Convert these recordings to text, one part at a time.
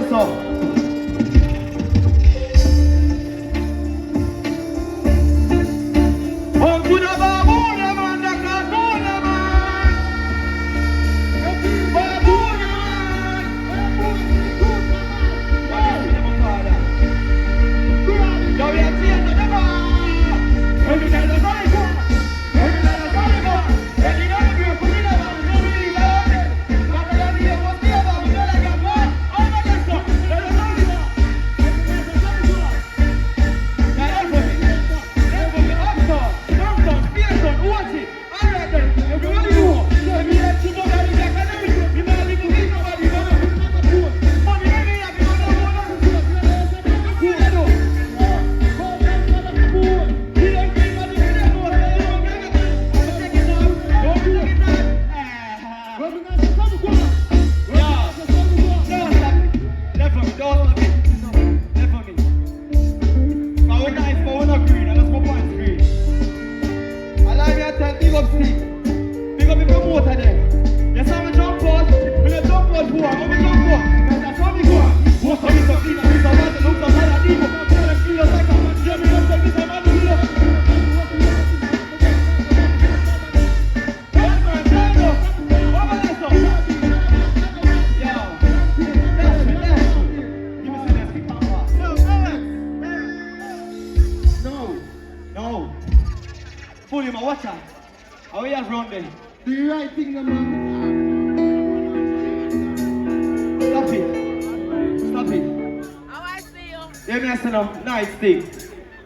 so.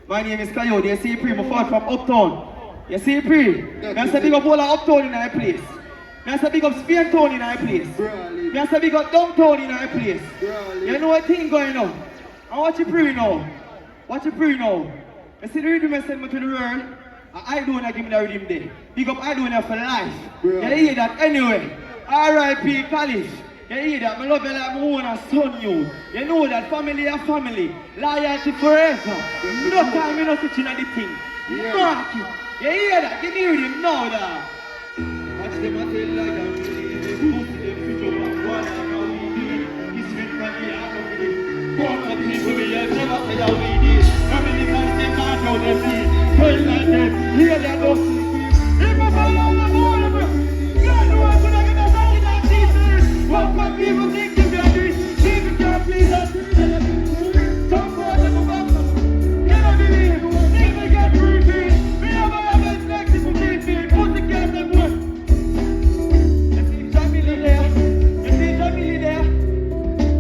My name is Kyodi. You see, Pre, I fought from Uptown. You see, Pre, I say big up all of Uptown in our place. I say big up Speartown in our place. I say big up Downtown in our place. You know what thing going on? And watch you Pre now. Watch you Pre now. You see the rhythm I send me to the world? I don't give me the rhythm there. Big up I don't have for life. You hear that anyway? R.I.P. College. You hear that? I love you like my own and son you. You know that family are family. Loyalty forever. No time you not switching on the thing. Mark it. You hear that? Give me him now that. Watch them a tell like I'm really. They put them switch up and one and now we did. This week from the heart of it. One of people we have never said how we did. Family can say not how they feel. Tell like them. Hear that go. If I follow the ball of it. God know I'm gonna get a body like this. What my people think you can do, people can't please us. Some boys are the best. You know the way, people get routine. We never have a flexible midfield. Put the gas and work. You see Jamily there? You see Jamily there?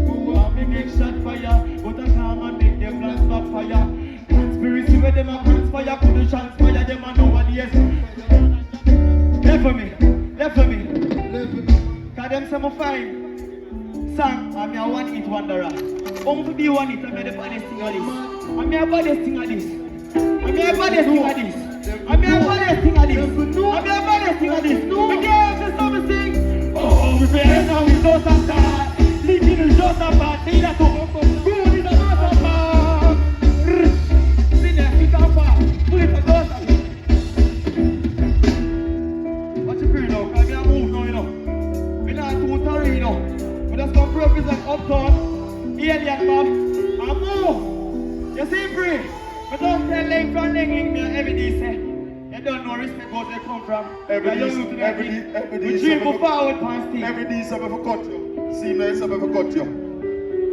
Who want me make shot fire, but I can't make them plans backfire. Conspiracy where them a conspire, couldn't transpire them and nobody else. Left for me, left for me. Cause them say I'm fine. Sam, I'm a one-hit wanderer. I'm to be one-hit, I'm the baddest thing of this. I'm the baddest thing of this. I'm the baddest thing of this. I'm the baddest thing of this. I'm the baddest thing of this. The girls say something. Oh, we play now with just a start. Leaking is just a part. Say that to good is a just a part. See that, pick up far. Put it for just a part. What you feel now? Cause I move now, you know. We're not too sorry, you know. We just come to represent Uptown, Alien Bob, and move. You see, Free? We don't tell link from link me every day, say. You don't know respect where they come from. Every day, we dream for forward past thing. Every day, somebody cut you. See me, somebody cut you.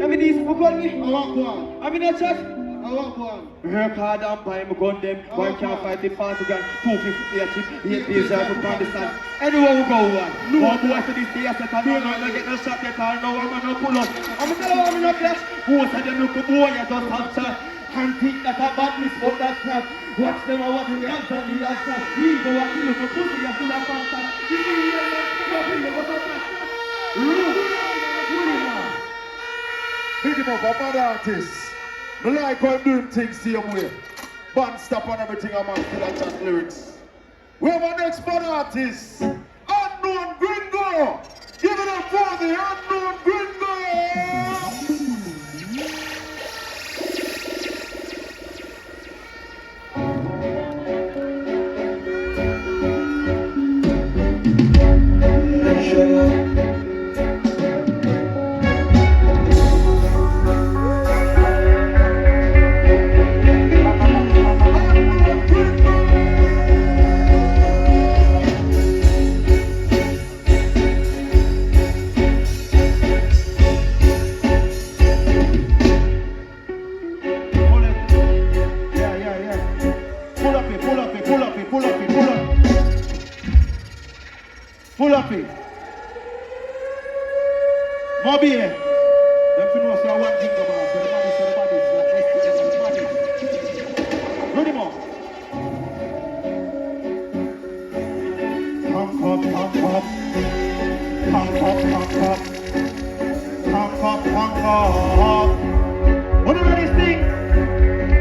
Every day, somebody cut me. I want one. I'm in a chat. I want one. Work hard and buy my gun them. Boy can't fight the party gun. 250 a chip, 8 days I put on the stand. Anywhere we go one. No boy for this day I said I don't get no shot yet. I know I'm no pull up. I'm tell you I'm no flash. Both of them look a boy you just have shot. And think that a badness but that's not. Watch them and watch the answer the answer. We go watch the look a pussy you full of pasta. Give me here nothing but a flash. Room. Pull him on. Pick him up, a bad artist. I like how I'm doing things the same way. Band stop on everything, I'm on still and chat lyrics. We have our next band artist, Unknown Gringo. Give it up for the Unknown Gringo. up. Who do ready sing?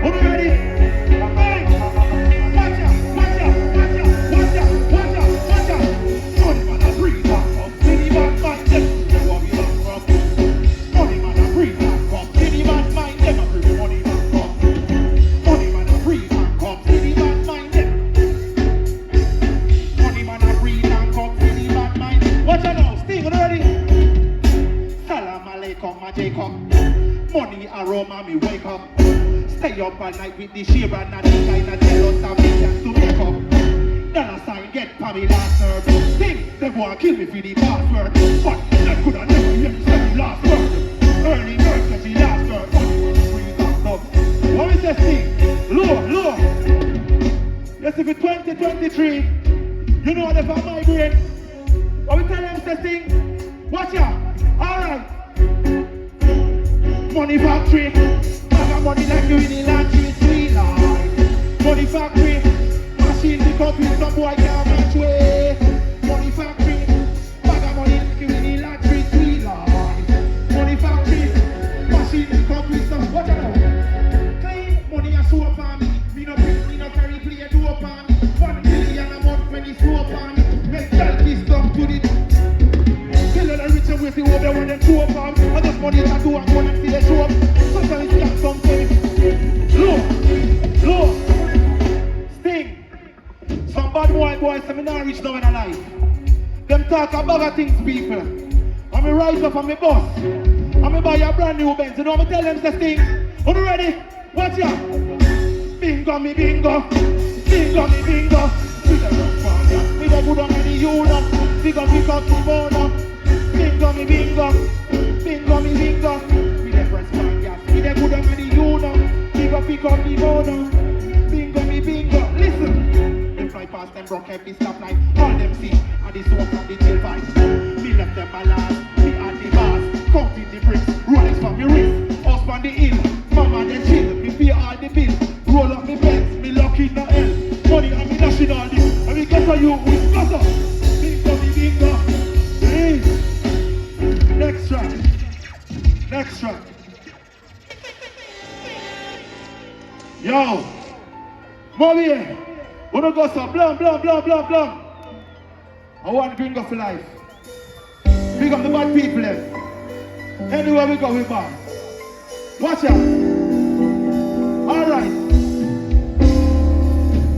Who do ready? Hey! Watch out, watch out, watch out, watch out, watch out, watch out. Money man a breathe back up. City man mind them. They want me back up. Money man a breathe back up. City man mind them. I bring the money back up. Money man a breathe back up. City man mind them. Money man a breathe back up. City man mind them. Watch out now, Sting, you ready? Salam alaikum, my Jacob. Money aroma, me wake up. Stay up all night with the share and not the kind of jealous and me chance to make up. Dollar sign get for me last word. Sting, they want to kill me for the password. But I could have never hear me say the last word. Early bird get the last word. Breathe back up. What is that Sting? Low, low. Yes, if it's 2023, you know what if I'm my brain. What we tell them to sing? Watch out. Alright. Money factory. Bag of money like you in the laundry. Sweet life. Money factory. Machine pick up with some boy can't match way. Money factory. Bag of money like you in the laundry. Sweet life. Money factory. Machine pick up with some. Watch out. Clean money a show up on me. Me no bring, me no carry play a do up on me. 1 million a month when it's show up on me. Make selfie stuff to the kill the rich and with the over when they show up on me. I just money to do and go and see they show up. Sometimes it's got something. Low, low. Sting. Some bad boys say me not rich now in a life. Them talk about other things, people. And me rise up on me bus. And me buy a brand new Benz. You know me tell them to Sting. Are you ready? Watch out. Bingo me bingo. Bingo me bingo. We the good on the unit. We gon' pick up the bono. Bingo me bingo. Bingo me bingo. We the first man, yeah. We the good on the unit. We gon' pick up the bono. Bingo me bingo. Listen. Them fly past them broke every stoplight. All them see. And the soap from the chill vibes. Me left them alive. Me at the bars. Counting the bricks. Rolex from me wrist. Us on the hill. Mama then chill. Me pay all the bills. Roll up me pants. Me lock in the hell. Money and me national this. And we get for you with gutter. Bingo me bingo. Hey. Next track. Next track. Yo. Mommy. Wanna go some blum. I want Gringo for life. Big up the bad people there. Anywhere we go, we back. Watch out. Alright.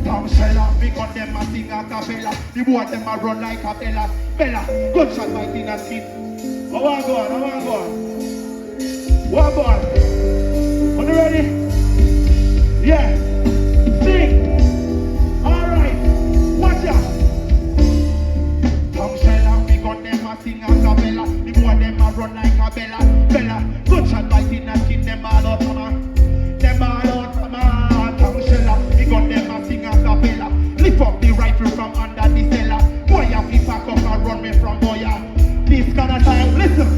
Tom Shella, big on them a sing a cappella. The boy them a run like a bella. Bella, gunshot by Tina skin. I want go on. One boy. Are you ready? Yeah. Sing. Alright. Watch out. Tom Shella, big on them a sing a cappella. The boy them a run like a bella. Bella, gunshot by Tina skin. Them all out, mama. Tom Shella, big on them a sing a cappella. Lift up the rifle from under the cellar. Boy, I flip back up and run me from boya. This kind of time, listen.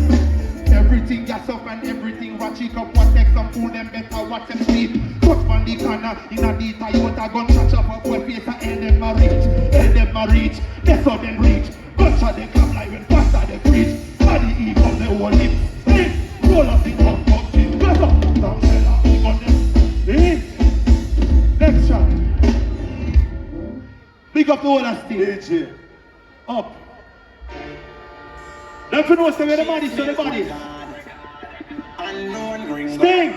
Everything gas up and everything ratchet up. What take some fool them better watch them sleep. Touch from the corner in a the Toyota gunshot up up where face and them a reach. That's how them reach. Gunshot they come like when faster they preach. Body E from the whole hip. Roll up the top up. Bless up. Tom Shella, big on them. Next shot. Big up the whole stage. Up. Don't you know say where the body is to the body. Sting!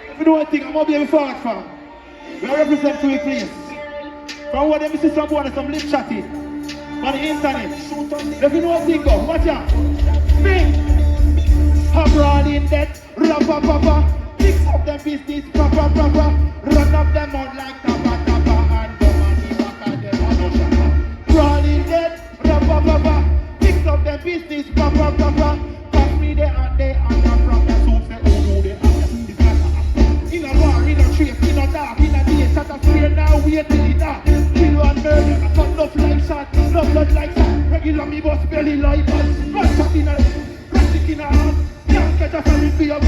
If you know one thing, I'm gonna be able to forward from. We represent to a place. From where them see some boy and some lip chatting on the internet. If you know one thing, go, watch out. Sting! Abroad in debt, rapa. Fix up them business, proper. Run up them out like tapa. And go on the back of them, I know shaka. Abroad in debt, rapa. Fix up them business, proper. Pass me the and they and I'm from the soup, say, oh, no, they are. In a bar, in a trace, in a dark, in a day, shut up here now, wait till it dark. Kill and murder, I cut love like shot, love blood like shot. Regular me boss belly like bus. Run shot in a, plastic in a hand. Can't catch a family for your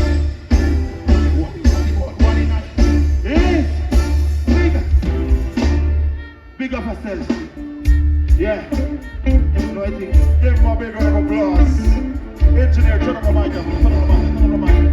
big up yourself. Yeah. You know, I think. Give him a big round of applause. engineer, turn on the mic, turn on the mic, turn on the mic.